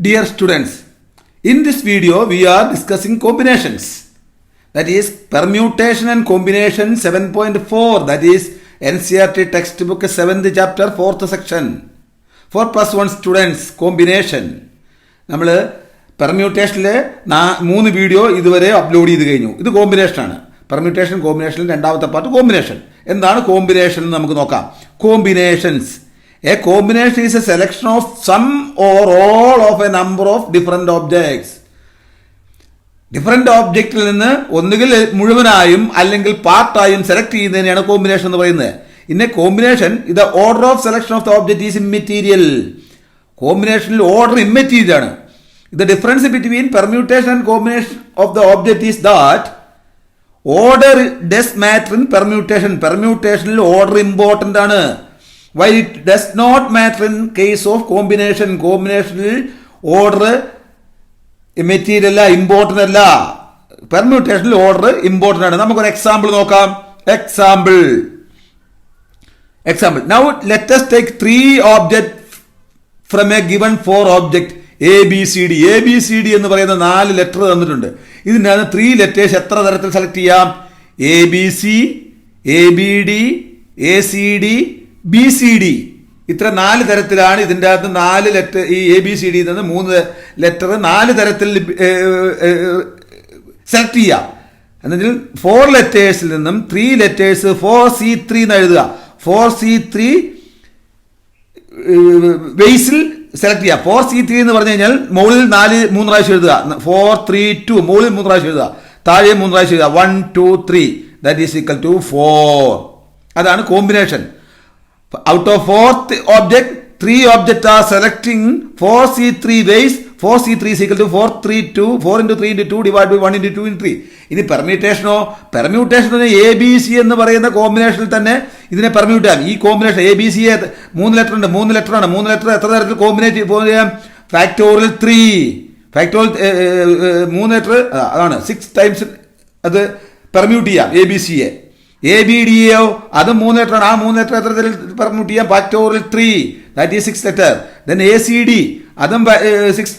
Dear students, in this video we are discussing combinations. That is permutation and combination 7.4. That is NCERT textbook 7th chapter 4th section. For plus 1 students, combination. നമ്മൾ പെർമ്യൂട്ടേഷനിലെ 3 video ഇതുവരെ upload ചെയ്ത് കഴിഞ്ഞു. ഇത് കോമ്പിനേഷനാണ്. കോമ്പിനേഷനിൽ രണ്ടാമത്തെ part combination. എന്താണ് combination എന്ന് നമുക്ക് നോക്കാം. Combinations. A combination is a selection of some or all of a number of different objects. Different ഓബ്ജക്റ്റിൽ നിന്ന് ഒന്നുകിൽ മുഴുവനായും അല്ലെങ്കിൽ പാർട്ടായും സെലക്ട് ചെയ്യുന്നതിനെയാണ് കോമ്പിനേഷൻ എന്ന് പറയുന്നത്. ഇൻ എ കോമ്പിനേഷൻ ഇത് order of selection of the object is immaterial. കോമ്പിനേഷനിൽ ഓർഡർ ഇമ്മെറ്റീരിയൽ ആണ്. The difference between permutation and combination of the object is that order does matter in permutation. പെർമ്യൂട്ടേഷനിൽ order important ആണ്. While it does not matter in case of combination. കോമ്പിനേഷനിൽ order material അല്ല, important അല്ല. പെർമ്യൂട്ടേഷനിൽ order important ആണ്. നമുക്കൊരു example നോക്കാം. Example. Now let us take 3 objects from a given 4 object ABCD. ABCD എന്ന് പറയുന്ന 4 ലെറ്റർ തന്നിട്ടുണ്ട്. ഇതിൻ്റെ 3 ലെറ്റേഴ്സ് എത്ര തരത്തിൽ സെലക്ട് ചെയ്യാം? ABC, ABD, ACD, BCD. ഇത്ര 4 തരത്തിലാണ്. ഇതിൻ്റെ അകത്ത് 4 ലെറ്റർ, ഈ ABCD നിന്ന് 3 ലെറ്റർ 4 തരത്തിൽ സെലക്ട് ചെയ്യാം. എന്നുവെച്ചാൽ 4 ലെറ്റേഴ്സിൽ നിന്നും 3 ലെറ്റേഴ്സ് 4C3 എന്ന് എഴുതുക. 4C3 ബേസിൽ സെലക്ട് ചെയ്യുക. 4C3 എന്ന് പറഞ്ഞു കഴിഞ്ഞാൽ മുകളിൽ 3 പ്രാവശ്യം എഴുതുക. 432 മുകളിൽ 3 പ്രാവശ്യം എഴുതുക, താഴെ 3 പ്രാവശ്യം എഴുതുക. 1 2 3 ദാറ്റ് ഈസ് ഈക്വൽ ടു 4. അതാണ് combination. Out of 4th object, 3 objects are selecting 4C3 base. 4C3 is equal to 432. 4 into 3 into 2 divided by 1 into 2 into 3. ഇനി പെർമ്യൂട്ടേഷനോ? പെർമ്യൂട്ടേഷന് ABC എന്ന് പറയുന്ന കോമ്പിനേഷനിൽ തന്നെ ഇതിനെ പെർമ്യൂട്ട് ചെയ്യാം. ഈ കോമ്പിനേഷൻ ABC 3 ലെറ്റർ ഉണ്ട്. 3 ലെറ്ററാണ്. 3 ലെറ്റർ എത്ര തരത്തിൽ കോമ്പിനേറ്റ് ചെയ്യാം? ഫാക്ടോറിയൽ 3. ഫാക്ടോറിയൽ 3 ലെറ്റർ അതാണ് 6 ടൈംസ് അത് പെർമ്യൂട്ട് ചെയ്യാം. ABCയെ. ABDയോ അതും 3 ലെറ്ററാണ്. ആ 3 ലെറ്റർ എത്ര പെർമ്യൂട്ട് ചെയ്യാം? Factorial 3. That is 6 letter. Then ACD അതും 6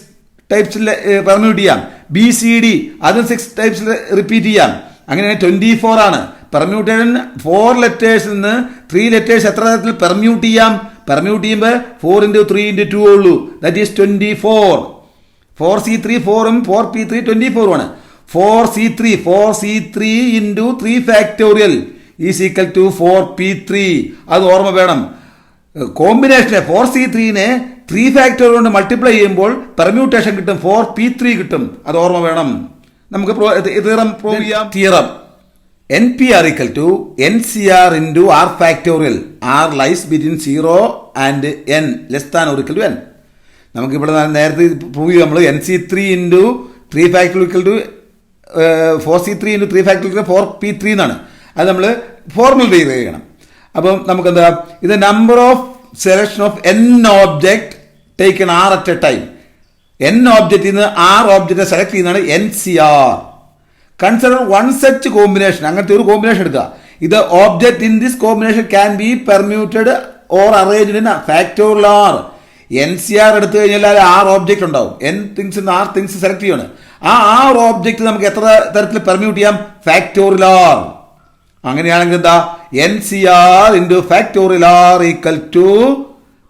ടൈപ്സിൽ പെർമ്യൂട്ട് ചെയ്യാം. BCD അതും 6 ടൈപ്സിൽ റിപ്പീറ്റ് ചെയ്യാം. അങ്ങനെ 24 ആണ്. പെർമ്യൂട്ടേഷൻ 4 ലെറ്റേഴ്സിൽ നിന്ന് 3 ലെറ്റേഴ്സ് എത്ര തരത്തിൽ പെർമ്യൂട്ട് ചെയ്യാം? പെർമ്യൂട്ട് ചെയ്യുമ്പോൾ 4 into 3 into 2 ഉള്ളൂ. That is 24. 4C3 4ഉം 4P3 24 ആണ്. 4C3 into 3 factorial is equal to 4P3. അത് ഓർമ്മ വേണം. കോമ്പിനേഷനെ 4C3നെ 3 ഫാക്ടോറിയൽ കൊണ്ട് മൾട്ടിപ്ലൈ ചെയ്യുമ്പോൾ പെർമ്യൂട്ടേഷൻ കിട്ടും, 4P3 കിട്ടും. അത് ഓർമ്മ വേണം. നമുക്ക് തിയറം പ്രൂവ് ചെയ്യാം. Theorem NPR equal to NCR into R factorial. R lies between 0 and n less than or equal to n. നമുക്കിവിടെ നേരത്തെ പ്രൂവ് ചെയ്യും. നമ്മൾ NC3 into 3 factorial equal to 4C3 into 3 factorial 4P3 എന്നാണ്. അത് നമ്മൾ formula ഡെറിവ് ചെയ്യണം. അപ്പം നമുക്കെന്താ, ഇത് number of selection of n object taken R at a time. n ഓബ്ജക്റ്റിൽ നിന്ന് R ഓബ്ജക്റ്റിനെ സെലക്ട് ചെയ്യുന്നതാണ് NCR. Consider one such combination. അങ്ങനത്തെ ഒരു കോമ്പിനേഷൻ എടുക്കുക. ഇത് object in this combination can be permuted or arranged in factorial R. NCR എടുത്തു കഴിഞ്ഞാൽ R ഓബ്ജക്റ്റ് ഉണ്ടാവും. n things R things select ചെയ്യാണ്. ആ R ഓബ്ജക്റ്റ് നമുക്ക് എത്ര തരത്തിൽ പെർമ്യൂട്ട് ചെയ്യാം? Factorial R. അങ്ങനെയാണെങ്കിൽ എന്താ, NCR into factorial R equal to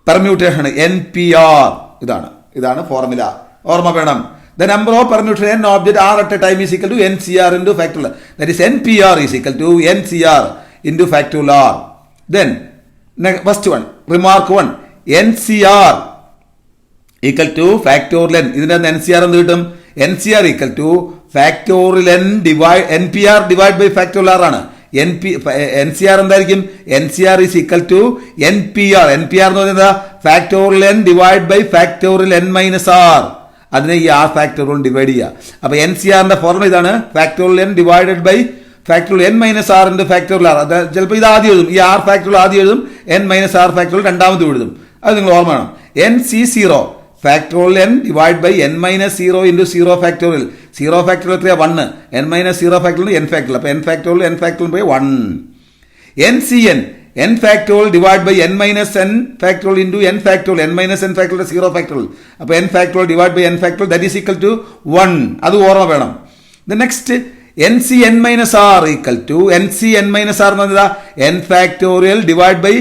permutation NPR. ഇതാണ് ഫോർമുല. ഓർമ്മ വേണം. The number of permutation n object R at a time is equal to NCR into factorial. That is NPR is equal to NCR into factorial R. Then first one, remark 1, NCR equal to factorial n. ഇതിന്റെ NCR എന്ത് കിട്ടും? NCR equal to factorial n divide NPR divided by factorial R ആണ്. NCR എന്തായിരിക്കും? NCR is equal to NPR. NPR എന്ന് പറയുന്നത് factorial n divided by factorial n minus R. അതിനെ ഈ R factorial divide ചെയ്യുക. അപ്പോൾ NCRന്റെ ഫോർമുല ഇതാണ്, factorial n divided by factorial n minus R into factorial R. അത് ചിലപ്പോൾ ഇത് ആദ്യം എഴുതും, ഈ R ഫാക്ടോറിയൽ ആദ്യം എഴുതും, n മൈനസ് R ഫാക്ടോറിയൽ രണ്ടാമത് എഴുതും. അത് നിങ്ങൾ ഓർമ്മ വേണം. NC0 factorial n divide by n minus 0 into 0 factorial. 0 factorial എത്രയാണ്? 1. n minus 0 factorial n factorial. അപ്പോൾ n factorial by 1. NCN n factorial divided by n minus n factorial into n factorial. n minus n factorial 0 factorial. അപ്പോൾ n factorial divided by n factorial that is equal to 1. അത് ഓർമ്മ വേണം. The next NCn minus r equal to NCn minus r എന്ന് പറഞ്ഞാൽ n factorial divided by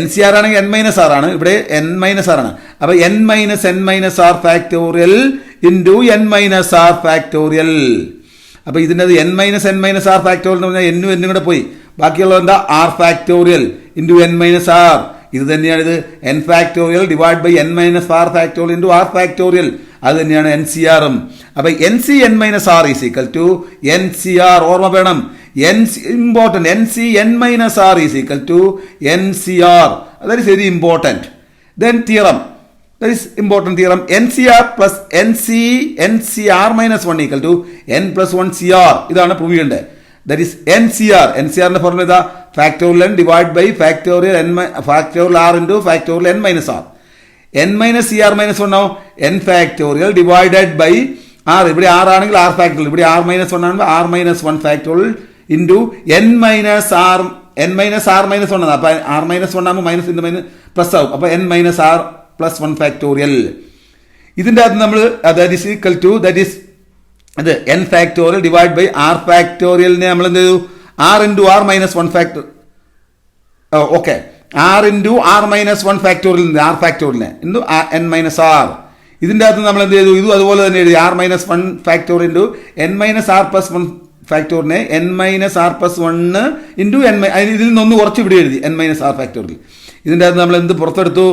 NCR ആണെങ്കിൽ n minus r ആണ്, ഇവിടെ n minus r ആണ്. അപ്പോൾ n minus r factorial into n minus r factorial. അപ്പോൾ ഇതിൻ്റെ n minus r factorial എന്ന് പറഞ്ഞാൽ n കൂടെ പോയി, ബാക്കിയുള്ളത് എന്താ r factorial into n minus r. ഇത് തന്നെയാണ് ഇത് n factorial divided by n minus r factorial into r factorial. അത് തന്നെയാണ് NCR. അപ്പോൾ NCn minus r is equal to NCR. ഓർമ്മ വേണം, important. NCn minus r is equal to NCR. That is very important. Then theorem. That is important theorem. NCR plus NCR minus 1 equal to n plus 1 CR. ഇതാണ് prove ചെയ്യേണ്ടത്. That is NCR. NCRന്റെ formula ഇതാ, factorial n divided by factorial r into factorial n minus r. n minus CR minus 1 ആവും n factorial divided by r. ഇവിടെ r ആണെങ്കിൽ r factorial, ഇവിടെ r minus 1 ആണെങ്കിൽ r minus 1 factorial into n minus r minus 1 ആണ്. അപ്പോൾ r minus 1 ആകുമ്പോൾ minus into minus plus ആവും. അപ്പോൾ n minus r plus 1 factorial. ഇതിൻ്റെ അകത്ത് നമ്മൾ that is equal to that is അത് n factorial divided by r factorialനെ നമ്മൾ എന്ത് ചെയ്തു, r into r minus 1 factorial. Okay, r into r minus 1 factorial, r factorialനെ into n minus r. ഇതിൻ്റെ അകത്ത് നമ്മൾ എന്ത് ചെയ്തു, ഇതും അതുപോലെ തന്നെ എഴുതി, r minus 1 factorial into n minus r plus 1 factorialനെ n minus r plus 1 into n. ഇതിൽ നിന്നൊന്ന് കുറച്ച് ഇവിടെ എഴുതി n minus r factorial. ഇതിൻ്റെ അകത്ത് നമ്മൾ എന്ത് പുറത്തെടുത്തു,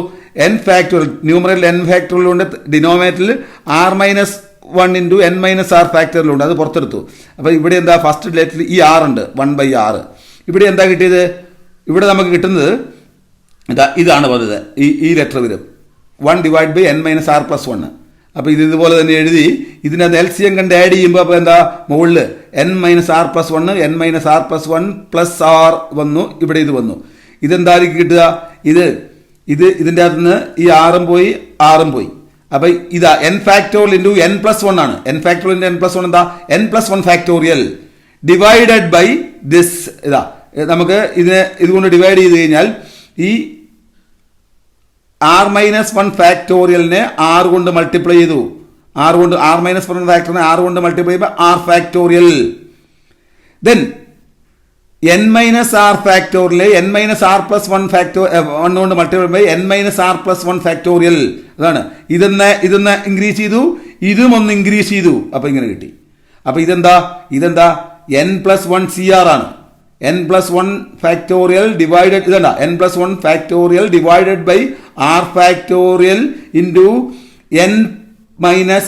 n factorial, numeral n factorial ഉണ്ട്, ഡിനോമിനേറ്ററിൽ r minus 1 into n minus r factorial ഉണ്ട്, അത് പുറത്തെടുത്തു. അപ്പോൾ ഇവിടെ എന്താ, ഫസ്റ്റ് ലെറ്ററിൽ ഈ r ഉണ്ട്, 1/r. ഇവിടെ എന്താ കിട്ടിയത്, ഇവിടെ നമുക്ക് കിട്ടുന്നത് ഇതാണ് പറഞ്ഞത്, ഈ ലെറ്റർ വരും 1 divided by n minus r plus 1. അപ്പോൾ ഇതുപോലെ തന്നെ എഴുതി, ഇതിനകത്ത് LCM കണ്ട് ആഡ് ചെയ്യുമ്പോൾ അപ്പോൾ എന്താ, മുകളിൽ n minus r plus 1 n minus r plus 1 plus r വന്നു, ഇവിടെ ഇത് വന്നു. ഇതെന്തായിരിക്കും കിട്ടുക, ഇതിൻ്റെ അകത്ത് നിന്ന് ഈ ആറും പോയി ആറും പോയി. അപ്പോൾ ഇതാ n factorial into n plus 1 ആണ്. n factorial into n plus 1 എന്താ, n plus 1 factorial divided by this. ഇതാ നമുക്ക് ഇതുകൊണ്ട് ഡിവൈഡ് ചെയ്ത് കഴിഞ്ഞാൽ ഈ r minus 1 factorialനെ r കൊണ്ട് മൾട്ടിപ്ലൈ ചെയ്തു, r minus 1 factorialനെ r കൊണ്ട് മൾട്ടിപ്ലൈ ചെയ്യുമ്പോൾ r factorial. then n minus r factorial n minus r plus 1 factorial 1 കൊണ്ട് മൾട്ടിപ്ലൈ ചെയ്യുമ്പോൾ n minus r plus 1 factorial. അതാണ് ഇതൊന്ന് ഇൻക്രീസ് ചെയ്തു, ഇതും ഒന്ന് ഇൻക്രീസ് ചെയ്തു, അപ്പോൾ ഇങ്ങനെ കിട്ടി. അപ്പോൾ ഇതെന്താ n plus 1 CR ആണ്. n plus 1 factorial divided ഇതല്ല n plus 1 factorial divided by r factorial into n minus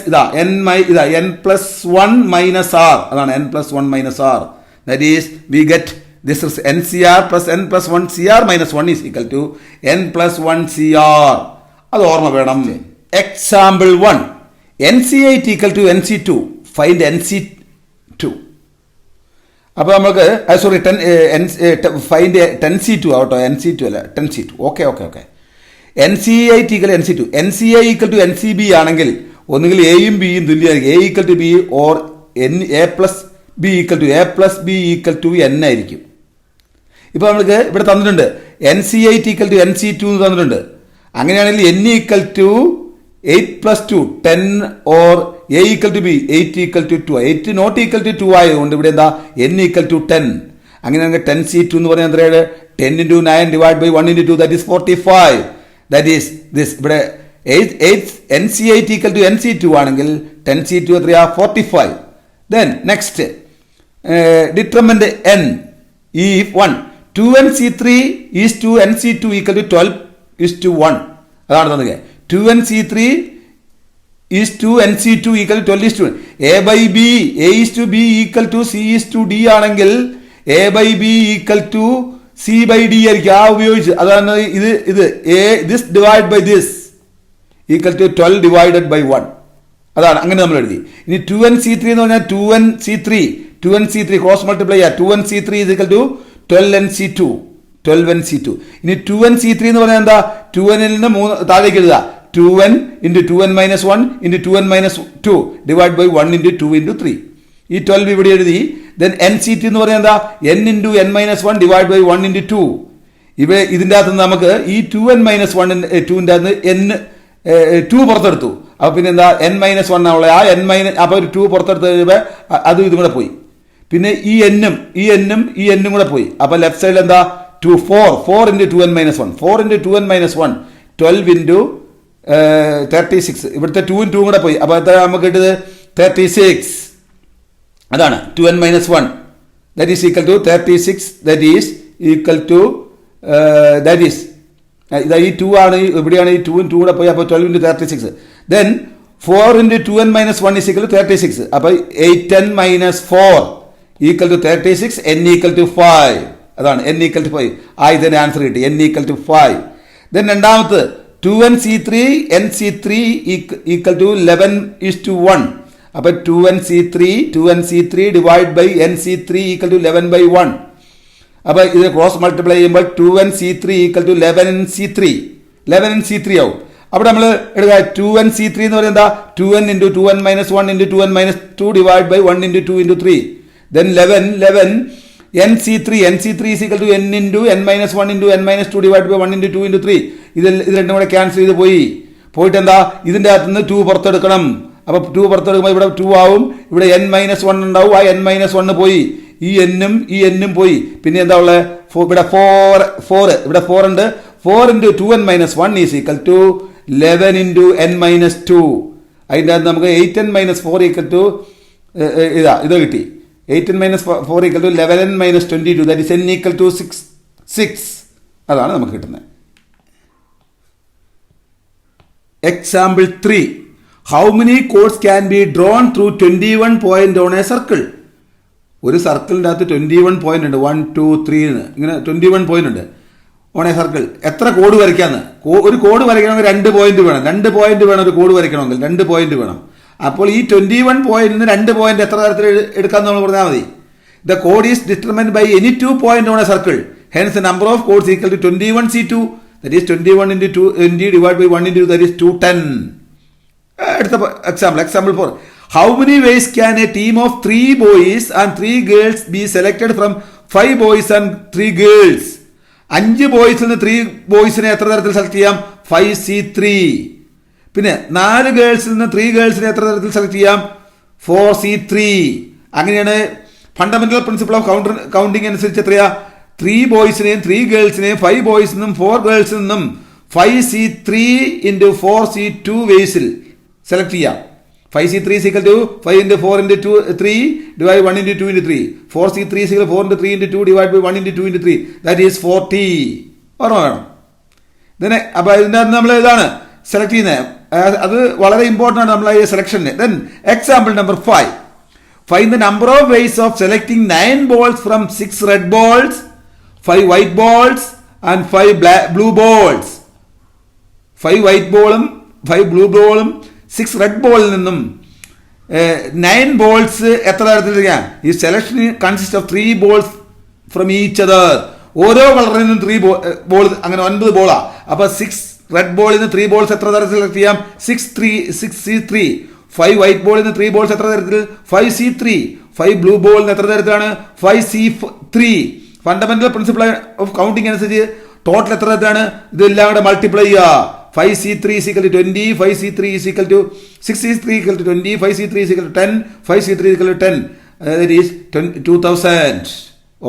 n plus 1 minus r. അതാണ് n plus 1 minus r. That is we get this is NCR plus n plus 1 CR minus 1 is equal to n plus 1 CR. അത് ഓർമ്മ വേണം. Example 1. NC8 equal to NC2. Find NC2. അപ്പോൾ നമുക്ക് sorry find 10C2 ആവട്ടോ, NC2 അല്ല 10C2. Okay. NC8 equal NC2. NCA equal to NCB ആണെങ്കിൽ ഒന്നുകിൽ എയും ബിയും തുല്യമായിരിക്കും, A equal to B or A plus B equal to A plus B equal to N ആയിരിക്കും. ഇപ്പോൾ നമ്മൾക്ക് ഇവിടെ തന്നിട്ടുണ്ട് NC8 ഈക്വൽ ടു NC2 എന്ന് തന്നിട്ടുണ്ട്. അങ്ങനെയാണെങ്കിൽ N equal to 8 plus 2 10 or A equal to B 8 equal to 2. 8 not equal to 2 ആയതുകൊണ്ട് ഇവിടെ എന്താ N equal to 10. അങ്ങനെയാണെങ്കിൽ 10C2 എന്ന് പറയുന്നത് എത്രയാണ്, 10 into 9 divided by 1 into 2 that is 45. That is this. ഇവിടെ 8 NC8 equal to NC2 ആണെങ്കിൽ 10C2 എത്രയാ, 45. Then next determine N. If 1 2NC3 is to NC2 equal to 12 is to 1. അതാണ് തന്നത്. 2NC3 is to NC2 equal to 12 is to 1. A by B, A is to B equal to C is to D ആണെങ്കിൽ A by B equal to C by D ആയിരിക്കും. ഉപയോഗിച്ച് അതാണ് ഇത് A this divided by this equal to 12 divided by 1. അതാണ് അങ്ങനെ നമ്മൾ എഴുതി. ഇനി 2NC3 എന്ന് പറഞ്ഞാൽ 2NC3 ക്രോസ് മൾട്ടിപ്ലൈ ചെയ്യുക. 2NC3 is equal to 12NC2. ഇനി 2NC3 എന്ന് പറഞ്ഞാൽ എന്താ, 2N ൽ നിന്ന് 3 താഴേക്ക് എഴുതുക. 2N into 2N minus 1 into 2N minus 2 divided by 1 into 2 into 3. ഈ 12 ഇവിടെ എഴുതി. Then NC2 എന്ന് പറഞ്ഞാൽ എന്താ, N into N minus 1 divided by 1 into 2. ഇതിൻ്റെ അകത്ത് നിന്ന് നമുക്ക് ഈ 2n-1 2ൻ്റെ അകത്ത് n 2 പുറത്തെടുത്തു. അപ്പോൾ പിന്നെ എന്താ n-1 ആവുള്ള ആ അപ്പോൾ ഒരു 2 പുറത്തെടുത്ത് കഴിയുമ്പോൾ അതും ഇതും കൂടെ പോയി. പിന്നെ ഈ എന്നും കൂടെ പോയി. അപ്പോൾ ലെഫ്റ്റ് സൈഡിൽ എന്താ 4 into 2n-1 4 into 2n-1 12 into 36. ഇവിടുത്തെ 2 കൂടെ പോയി. അപ്പോൾ എത്ര നമുക്ക് കിട്ടിയത് 36. അതാണ് 2n-1 that is equal to 36 that is equal to that is ഇതാ ഈ 2 ആണ് ഇവിടെയാണ് ഈ 2 കൂടെ പോയി. അപ്പോൾ 12 into 36 then 4 into 2n-1 is equal to 36. അപ്പോൾ 8n-4 equal to 36 n equal to 5. അതാണ് n equal to 5. ഇതിന്റെ ആൻസർ കിട്ടി n equal to 5. then രണ്ടാമത്തെ 2nc3 nc3 equal to 11:1. അപ്പോൾ 2nc3 divide by nc3 equal to 11/1. അപ്പോൾ ഇത് cross multiply ചെയ്യുമ്പോൾ 2nc3 equal to 11nc3 ആവും. അവിടെ നമ്മൾ എടുക്കുക 2nc3 എന്ന് പറയുന്നത് 2n into 2n-1 into 2n-2 divide by 1 into 2 into 3. then 11 nc3 is equal to n into n-1 into n-2 divided by 1 into 2 into 3. ഇത് രണ്ടും കൂടെ ക്യാൻസൽ ചെയ്ത് പോയിട്ട് എന്താ ഇതിൻ്റെ അകത്ത് നിന്ന് 2 പുറത്തെടുക്കണം. അപ്പോൾ 2 പുറത്തെടുക്കുമ്പോൾ ഇവിടെ 2 ആവും. ഇവിടെ n-1 ഉണ്ടാവും. ആ n-1 പോയി. ഈ എന്നും പോയി. പിന്നെ എന്താ ഉള്ളത് ഇവിടെ 4 ഉണ്ട്. 4 into 2n-1 is equal to 11 into n-2. അതിൻ്റെ അകത്ത് നമുക്ക് 8n-4 equal to ഇത് കിട്ടി. 8n-4 equal to 11n-22. that is n equal to 6. അതാണ് നമുക്ക് കിട്ടുന്നത്. Example 3. How many chords can be drawn through 21 point on a circle? ഒരു സർക്കിളിൻ്റെ അകത്ത് 21 പോയിന്റ് ഉണ്ട്. 1 2 3 ഇങ്ങനെ 21 പോയിന്റ് ഉണ്ട് ഓൺ എ സർക്കിൾ. എത്ര കോഡ് വരയ്ക്കാന്ന്? ഒരു കോഡ് വരയ്ക്കണമെങ്കിൽ 2 പോയിന്റ് വേണം. 2 പോയിന്റ് വേണം ഒരു കോഡ് വരയ്ക്കണമെങ്കിൽ 2 പോയിന്റ് വേണം. അപ്പോൾ ഈ 21 പോയിന്റിൽ നിന്ന് 2 പോയിന്റ് എത്ര തരത്തിൽ എടുക്കാമെന്ന് നമ്മൾ പറഞ്ഞാൽ മതി. ദ കോഡ് is determined by any 2 point on a circle. Hence the number of chords equal to 21c2. That is 21 into 2 divide by 1 into that is 210. അടുത്ത example 4. How many ways can a team of 3 boys and 3 girls be selected from 5 boys and 3 girls? 5 ബോയ്സിൽ നിന്ന് 3 ബോയ്സിനെ എത്ര തരത്തിൽ select ചെയ്യാം? 5c3. പിന്നെ 4 ഗേൾസിൽ നിന്ന് 3 ഗേൾസിനെ എത്ര തരത്തിൽ select ചെയ്യാം? 4c3. അങ്ങനെയാണ് ഫണ്ടമെന്റൽ പ്രിൻസിപ്പിൾ ഓഫ് കൗണ്ടിങ് അനുസരിച്ച് എത്രയാ? 3 ബോയ്സിനെയും 3 ഗേൾസിനെയും 5 ബോയ്സിൽ നിന്നും 4 ഗേൾസിൽ നിന്നും 5c3 into 4c2 വേസിൽ സെലക്ട് ചെയ്യാം. 5c3 is equal to 5 into 4 into 2 3 divide 1 into 2 into 3. 4c3 is equal to 4 into 3 into 2 divide by 1 into 2 into 3. That is 40. ഓർമ്മ വേണം. ഇതിനെ അപ്പോൾ ഇതിൻ്റെ നമ്മൾ ഇതാണ് സെലക്ട് ചെയ്യുന്നത്. അത് വളരെ ഇമ്പോർട്ടൻ്റ് ആണ് നമ്മൾ ഈ സെലക്ഷന്. Then example number 5. Find the number of ways of selecting 9 balls from 6 red balls, 5 white balls and 5 blue balls. 5 white ballum 5 blue ballum 6 red ബോളിൽ നിന്നും 9 ബോൾസ് എത്ര തരത്തിലിരിക്കാം? ഈ selection consist of 3 balls from each other. ഓരോ കളറിൽ നിന്നും 3 ball, അങ്ങനെ 9 ബോളാ. അപ്പോൾ 6 red ബോളിൽ നിന്ന് 3 ബോൾസ് എത്ര തരത്തിൽ സെലക്ട് ചെയ്യാം? 6c3. 5 വൈറ്റ് ബോളിൽ നിന്ന് 3 ബോൾസ് എത്ര തരത്തിൽ? 5c3. 5 ബ്ലൂ ബോളിന് എത്ര തരത്തിലാണ്? 5c3. Fundamental principle of counting അനുസരിച്ച് ടോട്ടൽ എത്ര തരത്തിലാണ്? ഇതെല്ലാം കൂടെ മൾട്ടിപ്ലൈ ചെയ്യുക. 5c3 is equal to 20, 5c3 is equal to 6c3 equal to 20, 5c3 is equal to 10, 5c3 is equal to 10. That is 2000.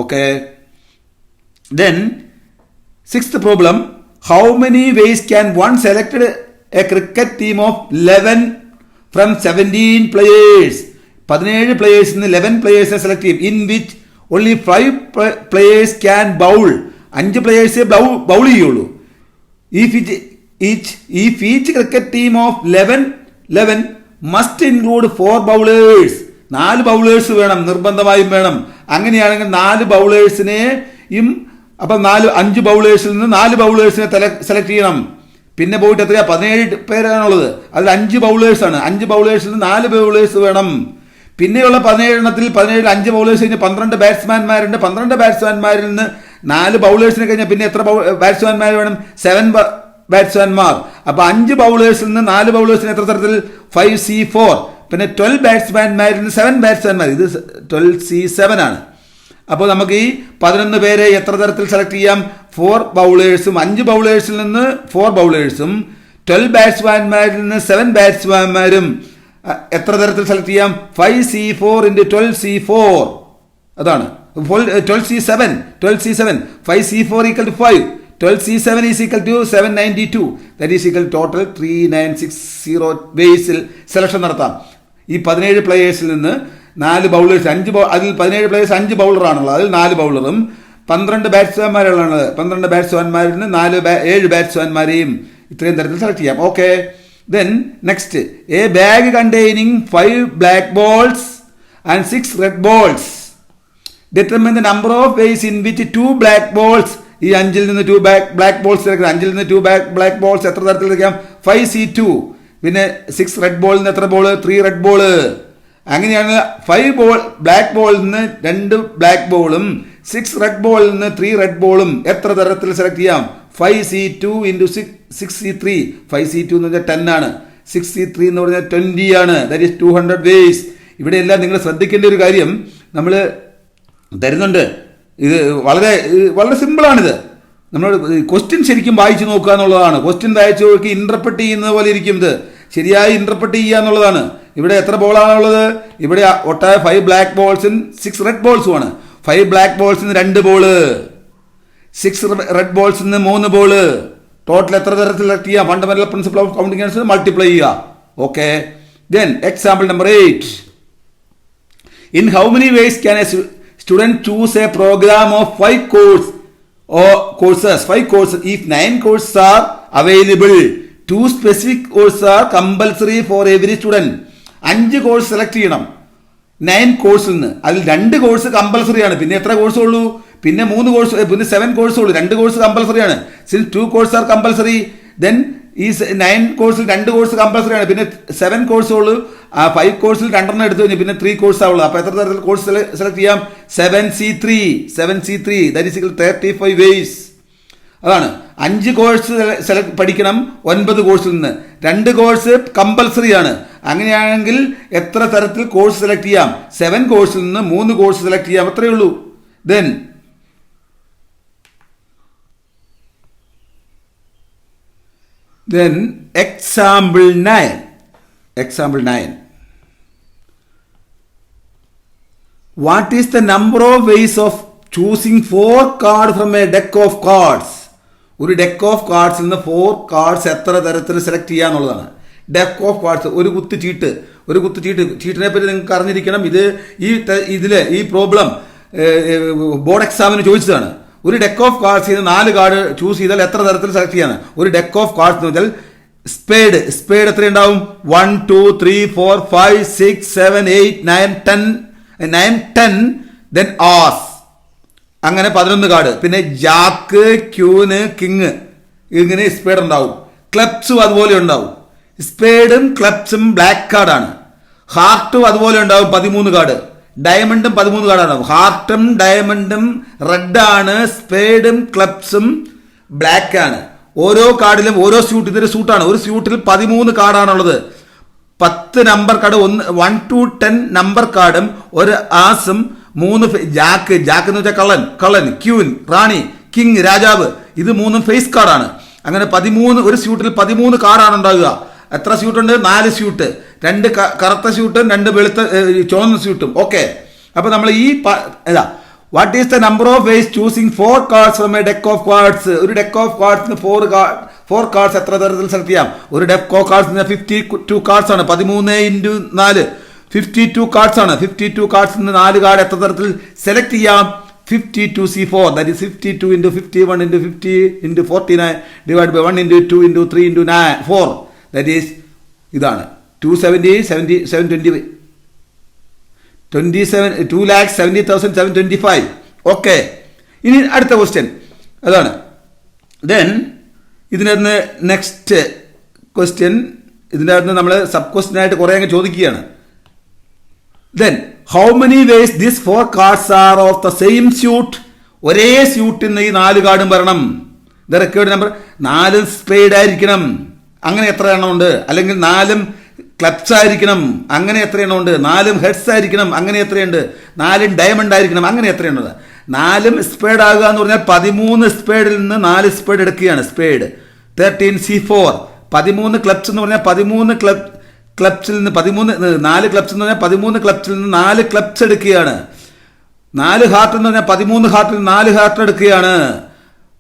Okay. Then, sixth problem. How many ways can one select a cricket team of 11 from 17 players? 17 players in 11 players select team in which only 5 players can bowl. 5 players bowl ചെയ്യുള്ളൂ. If each cricket team of 11 must include 4 bowlers. 4 bowlers വേണം, നിർബന്ധമായും വേണം. അങ്ങനെയാണെങ്കിൽ 4 ബൗളേഴ്സിനെയും അപ്പം 5 ബൗളേഴ്സിൽ നിന്ന് 4 ബൗളേഴ്സിനെ select ചെയ്യണം. പിന്നെ പോയിട്ട് എത്രയാ? 17 പേരാണുള്ളത്. അതിൽ 5 ബൗളേഴ്സാണ്. 5 ബൗളേഴ്സിൽ നിന്ന് 4 ബൗളേഴ്സ് വേണം. പിന്നെയുള്ള 17 എണ്ണത്തിൽ 17 5 ബൗളേഴ്സ് കഴിഞ്ഞ് 12 ബാറ്റ്സ്മാൻമാരുണ്ട്. 12 ബാറ്റ്സ്മാൻമാരിൽ നിന്ന് 4 ബൗളേഴ്സിനെ കഴിഞ്ഞാൽ പിന്നെ എത്ര ബാറ്റ്സ്മാൻമാർ വേണം? 7 ബാറ്റ്സ്മാൻമാർ. അപ്പൊ 5 ബൗളേഴ്സിൽ നിന്ന് 4 ബൗളേഴ്സിന് എത്ര തരത്തിൽ? 5c4. പിന്നെ 12 ബാറ്റ്സ്മാൻമാരിൽ നിന്ന് 7 ബാറ്റ്സ്മാൻമാർ. ഇത് 12c7 ആണ്. അപ്പോൾ നമുക്ക് ഈ 11 പേരെ എത്ര തരത്തിൽ സെലക്ട് ചെയ്യാം? 4 ബൗളേഴ്സും 5 ബൗളേഴ്സിൽ നിന്ന് 4 ബൗളേഴ്സും 12 ബാറ്റ്സ്മാൻമാരിൽ നിന്ന് 7 ബാറ്റ്സ്മാൻമാരും എത്ര തരത്തിൽ സെലക്ട് ചെയ്യാം? 5C4 into 12C4 അതാണ് 12C7 5C4 equal to 5 12C7 is equal to 792 that is equal to total 3960 Basil selection നടത്താം. ഈ 17 പ്ലേയേഴ്സിൽ നിന്ന് 4 ബൗളേഴ്സ് അതിൽ 17 പ്ലേയേഴ്സ് 5 ബൗളറാണുള്ളത്. അതിൽ 4 ബൗളറും 12 ബാറ്റ്സ്മാൻമാരാണുള്ളത്. 12 ബാറ്റ്സ്മാൻമാരിൽ നിന്ന് 7 ബാറ്റ്സ്മാൻമാരെയും ഇത്രയും തരത്തിൽ സെലക്ട് ചെയ്യാം. Okay, then next A bag containing 5 black balls and 6 red balls. Determine the number of ways in which 2 black balls. ഈ 5ൽ നിന്ന് 2 ബ്ലാക്ക് ബോൾസ് എടുക്കാം. 5ൽ നിന്ന് 2 ബ്ലാക്ക് ബോൾസ് എത്ര തരത്തിൽ എടുക്കാം? 5C2. പിന്നെ 6 റെഡ് ബോളിൽ നിന്ന് എത്ര ബോൾ? 3 red ball. അങ്ങനെയാണ് 5 ബ്ലാക്ക് ബോളിൽ നിന്ന് 2 ബ്ലാക്ക് ബോളും 6 റെഡ് ബോളിൽ നിന്ന് 3 റെഡ് ബോളും എത്ര തരത്തിൽ സെലക്ട് ചെയ്യാം? 5C2 into 6C3. 5C2 എന്ന് പറഞ്ഞാൽ 10 ആണ്. 6C3 എന്ന് പറഞ്ഞാൽ 20 ആണ്. That is 200 ways. ഇവിടെ എല്ലാം നിങ്ങൾ ശ്രദ്ധിക്കേണ്ട ഒരു കാര്യം നമ്മൾ തരുന്നുണ്ട്. ഇത് വളരെ വളരെ സിമ്പിളാണിത്. നമ്മൾ ക്വസ്റ്റ്യൻ ശരിക്കും വായിച്ചു നോക്കുക എന്നുള്ളതാണ്. ക്വസ്റ്റ്യൻ വായിച്ചു നോക്കി ഇന്റർപ്രറ്റ് ചെയ്യുന്നത് പോലെ ഇരിക്കും. ഇത് ശരിയായി ഇന്റർപ്രറ്റ് ചെയ്യുക എന്നുള്ളതാണ്. ഇവിടെ എത്ര ബോളാണുള്ളത്? ഇവിടെ ഒട്ടായ 5 ബ്ലാക്ക് ബോൾസും 6 റെഡ് ബോൾസും ആണ്. 5 ബ്ലാക്ക് ബോൾസിന് 2 ബോള്, 6 റെഡ് ബോൾസിന് 3 ബോള്. ടോട്ടൽ എത്ര തരത്തിൽ സെലക്ട് ചെയ്യാം? ഫണ്ടമെന്റൽ പ്രിൻസിപ്പിൾ ഓഫ് കൗണ്ടിങ് അനുസരിച്ച് മൾട്ടിപ്ലൈ ചെയ്യുക. Okay, then example number 8. In how many ways can a student choose a program of 5 courses if 9 courses are available? 2 specific courses are compulsory for every student. 5 course select ചെയ്യണം 9 കോഴ്സിൽ നിന്ന്. അതിൽ 2 course compulsory ആണ്. പിന്നെ എത്ര course ഉള്ളൂ? പിന്നെ 3 course, പിന്നെ 7 കോഴ്സ് ഉള്ളൂ. 2 കോഴ്സ് കമ്പൽസറി ആണ്. Since 2 course are compulsory, then ഈ 9 കോഴ്സിൽ 2 കോഴ്സ് കമ്പൽസറി ആണ്. പിന്നെ 7 കോഴ്സ് ഉള്ളൂ. 5 കോഴ്സിൽ 2 എടുത്തു കഴിഞ്ഞു. പിന്നെ 3 കോഴ്സ് ആവുള്ളൂ. അപ്പോൾ എത്ര തരത്തിൽ കോഴ്സ് സെലക്ട് ചെയ്യാം? 7C3 that is 35 vase. അതാണ് 5 കോഴ്സ് പഠിക്കണം 9 കോഴ്സിൽ നിന്ന്. 2 കോഴ്സ് കമ്പൽസറി ആണ്. അങ്ങനെയാണെങ്കിൽ എത്ര തരത്തിൽ കോഴ്സ് സെലക്ട് ചെയ്യാം? 7 കോഴ്സിൽ നിന്ന് 3 കോഴ്സ് സെലക്ട് ചെയ്യാം. അത്രയേ ഉള്ളൂ. Then example 9. What is the number of ways of choosing 4 cards from a deck of cards? ഒരു ഡെക്ക് ഓഫ് കാർഡ്സിൽ നിന്ന് 4 കാർഡ്സ് എത്ര തരത്തിൽ സെലക്ട് ചെയ്യാന്നുള്ളതാണ്. ഡെക്ക് ഓഫ് കാർഡ്സ്, ഒരു കുത്ത് ചീട്ടിനെ പറ്റി നിങ്ങൾക്ക് അറിഞ്ഞിരിക്കണം. ഈ പ്രോബ്ലം ബോർഡ് എക്സാമിന് ചോദിച്ചതാണ്. ഒരു ഡെക്ക് ഓഫ് കാർഡ്സ് ചെയ്ത് 4 കാർഡ് ചൂസ് ചെയ്താൽ എത്ര തരത്തിൽ സെലക്ട് ചെയ്യാൻ? ഒരു ഡെക്ക് ഓഫ് കാർഡ്സ് എന്ന് വെച്ചാൽ സ്പേഡ് എത്ര ഉണ്ടാവും? 1 2 3 4 5 6 7 8 9 10 ദെൻ ആസ്, അങ്ങനെ 11 കാർഡ്. പിന്നെ ജാക്ക്, ക്യൂന്, കിങ്, ഇങ്ങനെ സ്പേഡ് ഉണ്ടാവും. ക്ലബ്സും അതുപോലെ ഉണ്ടാവും. സ്പേഡും ക്ലബ്സും ബ്ലാക്ക് കാർഡാണ്. ഹാർട്ടും അതുപോലെ ഉണ്ടാവും 13 കാർഡ്. ഡയമണ്ടും 13 കാർഡാണ്. ഹാർട്ടും ഡയമണ്ടും റെഡ് ആണ്. സ്പേഡും ക്ലബ്സും ബ്ലാക്ക് ആണ്. ഓരോ കാർഡിലും ഓരോ സ്യൂട്ട്, ഇതൊരു സ്യൂട്ടാണ്. ഒരു സ്യൂട്ടിൽ 13 കാർഡാണുള്ളത്. 10 നമ്പർ കാർഡ്, 1 to 10 നമ്പർ കാർഡും ഒരു ആസും 3 ജാക്ക് എന്ന് വെച്ചാൽ കള്ളൻ, ക്യൂൻ റാണി, കിങ് രാജാവ്, ഇത് 3 ഫേസ് കാർഡാണ്. അങ്ങനെ 13, ഒരു സ്യൂട്ടിൽ 13 കാർഡാണ് ഉണ്ടാകുക. എത്ര സ്യൂട്ടുണ്ട്? 4 സ്യൂട്ട്, 2 കറുത്ത സ്യൂട്ടും 2 വെളുത്ത ചുവന്ന സ്യൂട്ടും. ഓക്കെ, അപ്പൊ നമ്മൾ what is the number of ways choosing 4 cards from A deck of cards? ഒരു ഡെക്ക് ഓഫ് കാർഡ്സിന് 4 കാർഡ്സ് എത്ര തരത്തിൽ സെലക്ട് ചെയ്യാം? ഒരു ഡെക്ക് ഓഫ് കാർഡ്സിന് 52 കാർഡ്സ് ആണ്. 13 into 4 52 കാർഡ്സ് ആണ്. 52 കാർഡ്സ് 4 കാർഡ് എത്ര തരത്തിൽ സെലക്ട് ചെയ്യാം? 52C4 that is 52 into 51 into 50 into 49 divided by 1 into 2 into 3 into 4 that is ഇതാണ് 2,70,725. ഓക്കെ, ഇനി അടുത്ത ക്വസ്റ്റ്യൻ അതാണ്. ദെൻ ഇതിനകത്ത് നെക്സ്റ്റ് ക്വസ്റ്റ്യൻ, ഇതിനകത്ത് നമ്മൾ സബ് ക്വസ്റ്റ്യൻ ആയിട്ട് കുറേ അങ്ങ് ചോദിക്കുകയാണ്. Then how many ways these 4 cards are of the same suit? ഒരേ സ്യൂട്ടിൽ നിന്ന് ഈ 4 കാർഡും വരണം. ഇത് റെക്കോർഡ് നമ്പർ 4 സ്പേഡ് ആയിരിക്കണം. അങ്ങനെ എത്ര എണ്ണം ഉണ്ട്? അല്ലെങ്കിൽ 4 ക്ലബ്സ് ആയിരിക്കണം, അങ്ങനെ എത്രയെണ്ണം ഉണ്ട്? 4 ഹെഡ്സ് ആയിരിക്കണം, അങ്ങനെ എത്രയുണ്ട്? 4 ഡയമണ്ട് ആയിരിക്കണം, അങ്ങനെ എത്രയുണ്ട്? 4 സ്പേഡ് ആകുക എന്ന് പറഞ്ഞാൽ 13 സ്പേഡിൽ നിന്ന് 4 സ്പേഡ് എടുക്കുകയാണ്. Spade 13C4. 13 ക്ലബ്സ് എന്ന് പറഞ്ഞാൽ 13 ക്ലബ്സിൽ നിന്ന് 4 ക്ലബ്സ് എന്ന് പറഞ്ഞാൽ 13 ക്ലബ്സിൽ നിന്ന് 4 ക്ലബ്സ് എടുക്കുകയാണ്. 4 ഹാർട്ട് എന്ന് പറഞ്ഞാൽ 13 ഹാർട്ടിൽ 4 ഹാർട്ട് എടുക്കുകയാണ്.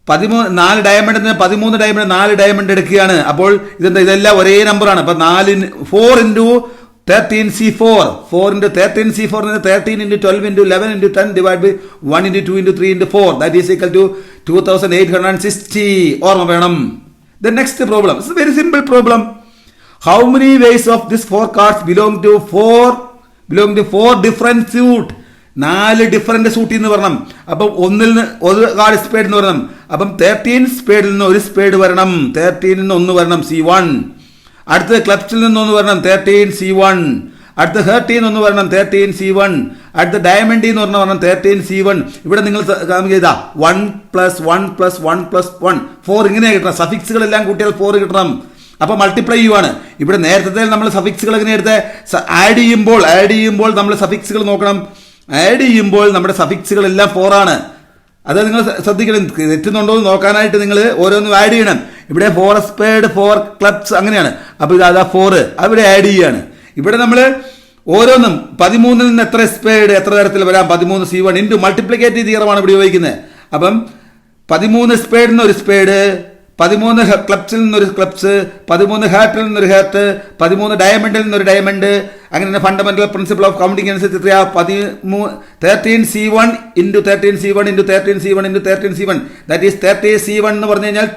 4 ഡയമണ്ട് 13 ഡയമണ്ട് 4 ഡയമണ്ട് എടുക്കുകയാണ്. അപ്പോൾ ഇതെല്ലാം ഒരേ നമ്പറാണ്. അപ്പൊ 4 into 13C4 4 into 13C4 13 into 12 into 11 into 10 divided by 1 into 2 into 3 into 4 that is equal to 2860. ഓർമ്മ വേണം. The next problem is a very simple problem. How many ways of this 4 cards belong to 4 different suit? 4 different സൂട്ടിൽ നിന്ന് വരണം. അപ്പം ഒരു card spade എന്ന് പറയണം. അപ്പം 13 സ്പേഡിൽ നിന്ന് ഒരു സ്പേഡ് വരണം. 13 നിന്ന് 1 വരണം, C1. അടുത്ത ക്ലബ്സിൽ നിന്ന് 1 വരണം, 13C1. അടുത്ത ഹേർട്ടിൽ നിന്ന് 1 വരണം, 13C1. അടുത്ത ഡയമണ്ടിൽ നിന്ന് വരണം, 13C1. ഇവിടെ നിങ്ങൾ ചെയ്താ 1 + 1 + 1 + 1 4 ഇങ്ങനെ കിട്ടണം. സഫിക്സുകളെല്ലാം കൂട്ടിയാൽ 4 കിട്ടണം. അപ്പൊ മൾട്ടിപ്ലൈ ചെയ്യുവാണ്. ഇവിടെ നേരത്തെ നമ്മൾ സഫിക്സുകൾ എങ്ങനെ എടുത്ത് ആഡ് ചെയ്യുമ്പോൾ നമ്മൾ സഫിക്സുകൾ നോക്കണം. ആഡ് ചെയ്യുമ്പോൾ നമ്മുടെ സഫിക്സുകളെല്ലാം 4 ആണ്. അത് നിങ്ങൾ ശ്രദ്ധിക്കണം. തെറ്റുന്നുണ്ടോ എന്ന് നോക്കാനായിട്ട് നിങ്ങൾ ഓരോന്നും ആഡ് ചെയ്യണം. ഇവിടെ 4 സ്പേഡ് 4 ക്ലബ്സ് അങ്ങനെയാണ്. അപ്പൊ ഇത് 4 അവിടെ ആഡ് ചെയ്യാണ്. ഇവിടെ നമ്മൾ ഓരോന്നും 13 നിന്ന് എത്ര സ്പേഡ് എത്ര തരത്തിൽ വരാം? 13C1 ഇൻറ്റു മൾട്ടിപ്ലിക്കേറ്റീവ് തിയറമാണ് ഇവിടെ ഉപയോഗിക്കുന്നത്. അപ്പം 13 സ്പേഡിൽ നിന്ന് ഒരു സ്പേഡ്, 13 ക്ലബ്സിൽ നിന്നൊരു ക്ലബ്സ്, 13 ഹാർട്ടിൽ നിന്നൊരു ഹാർട്ട്, 13 ഡയമണ്ടിൽ നിന്നൊരു ഡയമണ്ട്. അങ്ങനെ ഫണ്ടമെന്റൽ പ്രിൻസിപ്പിൾ ഓഫ് കൗണ്ടിങ് അനുസരിച്ച് 13C1 into 13C1 into 13C1 into 13C1 that is 30C1 എന്ന് പറഞ്ഞു കഴിഞ്ഞാൽ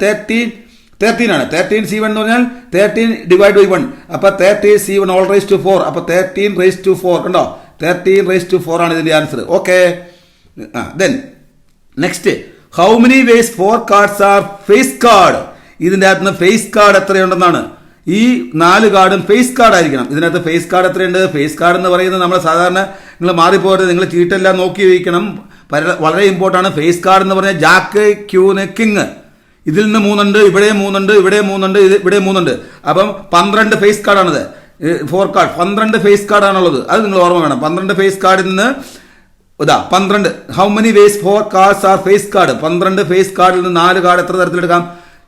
13 ആണ്. 13C1 എന്ന് പറഞ്ഞാൽ 13 ഡിവൈഡ് ബൈ 1. അപ്പൊ 30C1 ഓൾ റൈസ് ടു 4. അപ്പൊ 13 റൈസ് ടു 4 കണ്ടോ? 13 റൈസ് ടു 4 ആണ് ഇതിന്റെ answer. Okay. Then next, how many ways 4 cards are face card? ഇതിന്റെ അകത്ത് നിന്ന് ഫേസ് കാർഡ് എത്രയുണ്ടെന്നാണ്. ഈ 4 കാർഡും ഫേസ് കാർഡ് ആയിരിക്കണം. ഇതിനകത്ത് ഫേസ് കാർഡ് എത്രയുണ്ട്? ഫേസ് കാർഡ് എന്ന് പറയുന്നത് നമ്മൾ സാധാരണ നിങ്ങൾ മാറിപ്പോകരുത്. നിങ്ങൾ ചീട്ടെല്ലാം നോക്കി വയ്ക്കണം. വളരെ ഇമ്പോർട്ടൻ്റ് ആണ്. ഫേസ് കാർഡ് എന്ന് പറഞ്ഞാൽ ജാക്ക്, ക്യൂന്, കിങ്. ഇതിൽ നിന്ന് 3 ഉണ്ട്, ഇവിടെ 3 ഉണ്ട്, ഇവിടെ 3 ഉണ്ട്, ഇവിടെ 3 ഉണ്ട്. അപ്പം 12 ഫേസ് കാർഡാണിത്. 4 കാർഡ് 12 ഫേസ് കാർഡാണുള്ളത്. അത് നിങ്ങൾ ഓർമ്മ വേണം. 12 ഫേസ് കാർഡിൽ നിന്ന് 12 how many ways 4 cards are face card? 12 face കാർഡിൽ നിന്ന് 4 കാർഡ് എത്ര തരത്തിലെടുക്കാം?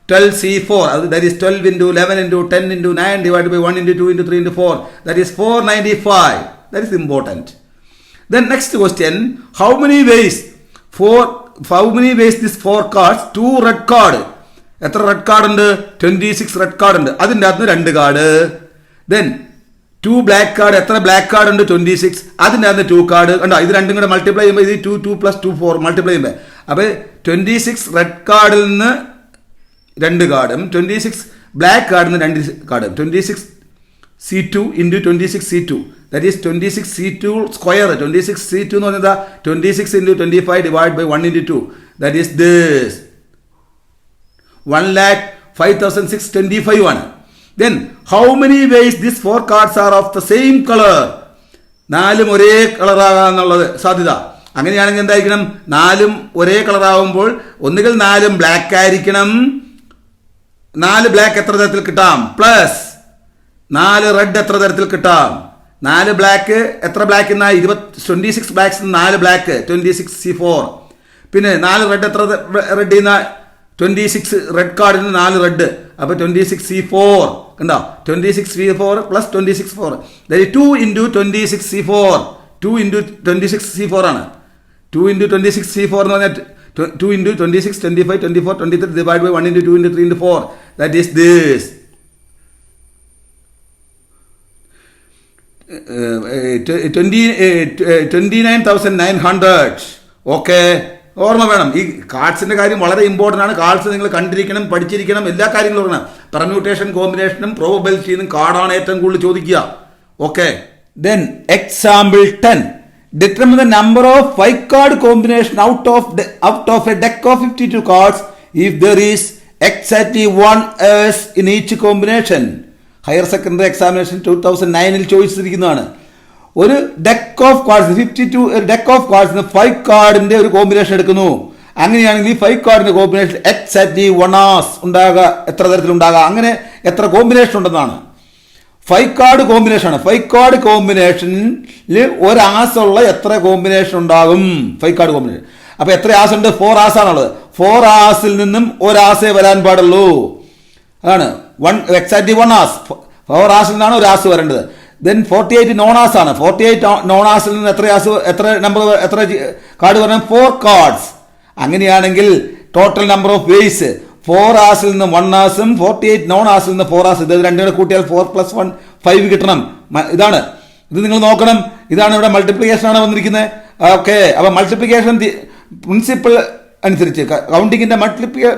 12C4 that is 12 into 11 into 10 into 9 divided by 1 into 2 into 3 into 4 that is 495. That is important. Then next question, how many ways this 4 cards? 2 red card. എത്ര red card ഉണ്ട്? 26 red card ഉണ്ട്. അതിൻ്റെ അകത്ത് 2 card. Then 2 black card. എത്ര black card ഉണ്ട്? 26. അതിൻ്റെ അകത്ത് 2 card കണ്ടോ? ഇത് രണ്ടും കൂടെ മൾട്ടിപ്ലൈ ചെയ്യുമ്പോൾ ഇത് 2 + 2 4 മൾട്ടിപ്ലൈ ചെയ്യുമ്പോൾ അപ്പൊ 26 റെഡ് കാർഡിൽ നിന്ന് 2 കാർഡും 26 ബ്ലാക്ക് കാർഡിൽ നിന്ന് 2 കാർഡും 26C2 into 26C2 that is 26C2 square. 26C2 എന്ന് പറഞ്ഞാൽ 26 into 25 divide by 1 into 2 that is this 1,05,625 ആണ്. Then how many ways these 4 cards are of the same color? 4 ഒരേ കളറാകാന്നുള്ളത് സാധ്യത. അങ്ങനെയാണെങ്കിൽ എന്തായിരിക്കണം? 4 ഒരേ കളറാകുമ്പോൾ ഒന്നുകിൽ 4 ബ്ലാക്ക് ആയിരിക്കണം. 4 ബ്ലാക്ക് എത്ര തരത്തിൽ കിട്ടാം? പ്ലസ് 4 റെഡ് എത്ര തരത്തിൽ കിട്ടാം? 4 ബ്ലാക്ക് എത്ര ബ്ലാക്ക്? 26 blanks 4 black 26C4. പിന്നെ 4 റെഡ് എത്ര റെഡ് ചെയ്യുന്ന 26 റെഡ് കാർഡിൽ നിന്ന് 4 റെഡ്. അപ്പൊ 26C4 കണ്ടോ? 26C4 plus 26 4 2 into 26C4. 2 into 26C4 ആണ്. 2 ഇൻറ്റു 26C4 എന്ന് പറഞ്ഞാൽ 2 into 26, 25, 24, 23 divided by 1 into 2 into 3 into 4. That is this. 29,900. Okay. ഓർമ്മ വേണം. ഈ കാർഡ്സിന്റെ കാര്യം വളരെ ഇമ്പോർട്ടൻ്റ് ആണ്. കാർഡ്സ് നിങ്ങൾ കണ്ടിരിക്കണം, പഠിച്ചിരിക്കണം, എല്ലാ കാര്യങ്ങളും ഓർക്കണം. പെർമ്യൂട്ടേഷൻ, കോമ്പിനേഷനും പ്രോബബിലിറ്റിയും കാർഡാണ് ഏറ്റവും കൂടുതൽ ചോദിക്കുക. Okay. Then example 10. Determine the number of 5 card combination out of a deck of 52 cards if there is exactly 1 S in each combination. Higher secondary examination 2009 ചോദിച്ചിരിക്കുന്നതാണ്. ഒരു deck of cards 52 deck of കാർഡ്സിന് 5 കാർഡിന്റെ ഒരു combination എടുക്കുന്നു. അങ്ങനെയാണെങ്കിൽ 5 കാർഡിന്റെ combination exactly 1 as ഉണ്ടാകുക. എത്ര തരത്തിലുണ്ടാകുക? അങ്ങനെ എത്ര കോമ്പിനേഷൻ ഉണ്ടെന്നാണ്. 5 കാർഡ് കോമ്പിനേഷൻ ആണ്. 5 കാർഡ് കോമ്പിനേഷനിൽ ഒരു ആസുള്ള എത്ര കോമ്പിനേഷൻ ഉണ്ടാകും? 5 കാർഡ് കോമ്പിനേഷൻ. അപ്പൊ എത്ര ആസ് ഉണ്ട്? 4 ആസാണുള്ളത്. 4 ആസിൽ നിന്നും ഒരാസേ വരാൻ പാടുള്ളൂ. അതാണ് എക്സാക്ട്ലി 1 ആസ്. 4 ആസിൽ നിന്നാണ് ഒരു ആസ് വരേണ്ടത്. ദെൻ 48 നോൺ ആസ് ആണ്. 48 നോൺ ആസിൽ നിന്ന് എത്ര നമ്പർ എത്ര കാർഡ് വരണം? 4 കാർഡ്സ്. അങ്ങനെയാണെങ്കിൽ ടോട്ടൽ നമ്പർ ഓഫ് വേസ് 4 ആസിൽ നിന്ന് 1 ആസും 48 നോൺ ആസിൽ നിന്ന് 4 ആസ്. ഇത് രണ്ടും കൂടെ കൂട്ടിയാൽ 4 + 1 5 കിട്ടണം. ഇതാണ് ഇത് നിങ്ങൾ നോക്കണം. ഇതാണ് ഇവിടെ മൾട്ടിപ്ലിക്കേഷൻ ആണ് വന്നിരിക്കുന്നത്. ഓക്കെ, അപ്പൊ മൾട്ടിപ്ലിക്കേഷൻ പ്രിൻസിപ്പിൾ അനുസരിച്ച് കൗണ്ടിങ്ങിന്റെ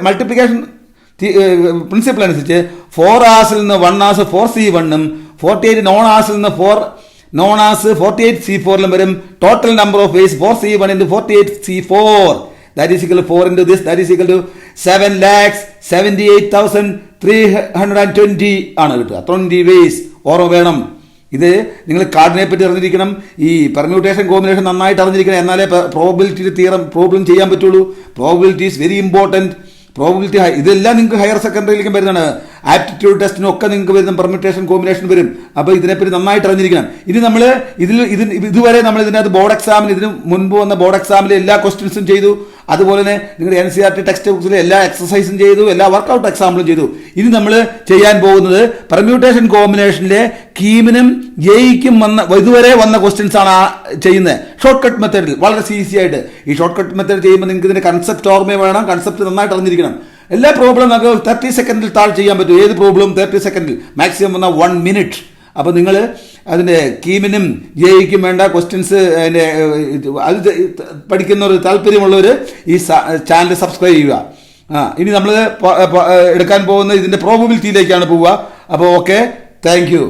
മൾട്ടിപ്ലിക്കേഷൻ പ്രിൻസിപ്പിൾ അനുസരിച്ച് 4 ആസിൽ നിന്ന് 1 ആസ് 4C1ഉം 48 നോൺ ആസിൽ നിന്ന് 4 നോൺ ആസ് 48C4ലും വരും. Total number of ways 4C1 into 48C4. That is equal to 4 into this. That is equal to 7,78,320 ആണ് കിട്ടുക. 20 വേസ് ഓർമ്മ വേണം. ഇത് നിങ്ങൾ കാർഡിനെ പറ്റി അറിഞ്ഞിരിക്കണം. ഈ പെർമ്യൂട്ടേഷൻ കോമ്പിനേഷൻ നന്നായിട്ട് അറിഞ്ഞിരിക്കണം. എന്നാലേ പ്രോബിലിറ്റി തിയറം പ്രോബ്ലം ചെയ്യാൻ പറ്റുള്ളൂ. Probability is very important. Probability ഇതെല്ലാം നിങ്ങൾക്ക് ഹയർ സെക്കൻഡറിയിലേക്കും വരുന്നതാണ്. ആപ്റ്റിറ്റ്യൂഡ് ടെസ്റ്റിനും ഒക്കെ നിങ്ങൾക്ക് വരുന്ന പെർമ്യൂട്ടേഷൻ കോമ്പിനേഷൻ വരും. അപ്പോൾ ഇതിനെപ്പറ്റി നന്നായിട്ട് അറിഞ്ഞിരിക്കണം. ഇനി നമ്മൾ ഇതുവരെ നമ്മൾ ഇതിനകത്ത് ബോർഡ് എക്സാമിന് ഇതിന് മുൻപ് വന്ന ബോർഡ് എക്സാമിലെ എല്ലാ ക്വസ്റ്റ്യൻസും ചെയ്തു. അതുപോലെ തന്നെ നിങ്ങളുടെ NCERT ടെക്സ്റ്റ് ബുക്സിലെ എല്ലാ എക്സസൈസും ചെയ്തു, എല്ലാ വർക്കൗട്ട് എക്സാമ്പിളും ചെയ്തു. ഇനി നമ്മൾ ചെയ്യാൻ പോകുന്നത് പെർമ്യൂട്ടേഷൻ കോമ്പിനേഷനിലെ കീമിനും ജെയ്ക്കും ഇതുവരെ വന്ന ക്വസ്റ്റ്യൻസ് ആണ് ചെയ്യുന്നത്. ഷോർട്ട് കട്ട് മെത്തേഡിൽ വളരെ ഈസി ആയിട്ട്. ഈ ഷോർട്ട് കട്ട് മെത്തേഡ് ചെയ്യുമ്പോൾ നിങ്ങൾക്ക് ഇതിന്റെ കൺസെപ്റ്റ് ഓർമ്മ വേണം. കൺസെപ്റ്റ് നന്നായിട്ട് അറിഞ്ഞിരിക്കണം. എല്ലാ പ്രോബ്ലം നമുക്ക് 30 സെക്കൻഡിൽ താഴെ ചെയ്യാൻ പറ്റും. ഏത് പ്രോബ്ലം 30 സെക്കൻഡിൽ, മാക്സിമം വന്നാൽ 1 മിനിറ്റ്. അപ്പോൾ നിങ്ങൾ അതിൻ്റെ കീമിനും ജെയ്ക്കും വേണ്ട ക്വസ്റ്റ്യൻസ് അതിൻ്റെ അത് പഠിക്കുന്ന ഒരു താല്പര്യമുള്ളവർ ഈ ചാനൽ സബ്സ്ക്രൈബ് ചെയ്യുക. ഇനി നമ്മൾ എടുക്കാൻ പോകുന്ന ഇതിൻ്റെ പ്രോബബിലിറ്റിയിലേക്കാണ് പോവുക. അപ്പോൾ ഓക്കെ, താങ്ക് യു.